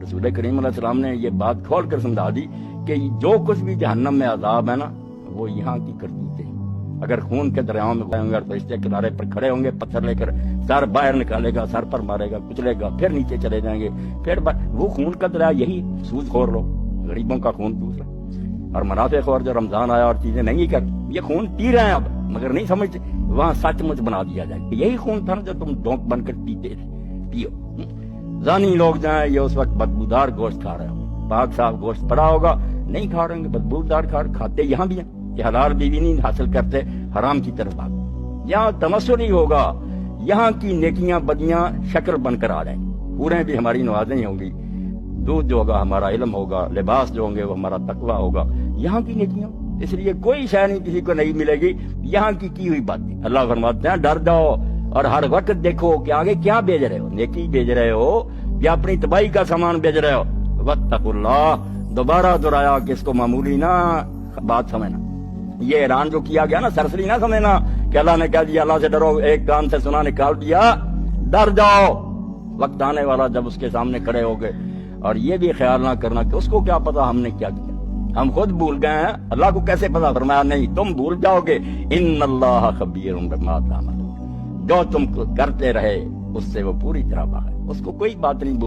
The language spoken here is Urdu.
رسول کریم علیہ السلام نے یہ بات کھول کر سمجھا دی کہ جو کچھ بھی جہنم میں عذاب ہے نا وہ یہاں کی کرتوتیں ہیں۔ اگر خون کے دریاؤں میں بہیں گے تو اس کے کنارے پر کھڑے ہوں گے، پتھر لے کر سر باہر نکالے گا، سر پر مارے گا، کچلے گا، پھر نیچے چلے جائیں گے، پھر وہ خون کا دریا یہی سود خور لو، غریبوں کا خون دوسرا، اور منافع خور جو رمضان آیا اور چیزیں نہیں کر یہ خون پی رہے ہیں اب مگر نہیں سمجھتے، وہاں سچ مچ بنا دیا جائے، یہی خون تھا جو تم ڈونک بن کر پیتے تھے، پیو۔ زانی لوگ جائیں یہ اس وقت بدبودار گوشت کھا رہے ہوں، پاک صاف گوشت پڑا ہوگا نہیں کھا رہے ہوں گے، بدبودار کھاتے یہاں بھی ہیں کہ حلال بیوی نہیں حاصل کرتے، حرام کی طرف بھاگ، یہاں تمسر نہیں ہوگا، یہاں کی نیکیاں بدیاں شکل بن کر آ رہے ہیں، پورے بھی ہماری نوازیں ہوں گی، دودھ جو ہوگا ہمارا علم ہوگا، لباس جو ہوں گے وہ ہمارا تقویٰ ہوگا، یہاں کی نیکیاں، اس لیے کوئی شے نہیں کسی کو نہیں ملے گی یہاں کی ہوئی باتیں۔ اللہ فرماتے ہیں ڈر جاؤ اور ہر وقت دیکھو کہ آگے کیا بیچ رہے ہو، نیکی بیچ رہے ہو یا اپنی تباہی کا سامان بیچ رہے ہو۔ واتقوا اللہ، دوبارہ دہرایا کہ اس کو معمولی نہ بات سمجھنا، یہ اعلان جو کیا گیا نا سرسری نہ سمجھنا کہ اللہ نے کہہ دیا اللہ سے ڈرو، ایک کان سے سنا نکال دیا، ڈر جاؤ، وقت آنے والا جب اس کے سامنے کھڑے ہو گئے، اور یہ بھی خیال نہ کرنا کہ اس کو کیا پتا ہم نے کیا کیا، ہم خود بھول گئے ہیں، اللہ کو کیسے پتا، فرمایا نہیں تم بھول جاؤ گے، ان اللہ خبیر بما تعملون، جو تم کرتے رہے اس سے وہ پوری طرح باہر ہے، اس کو کوئی بات نہیں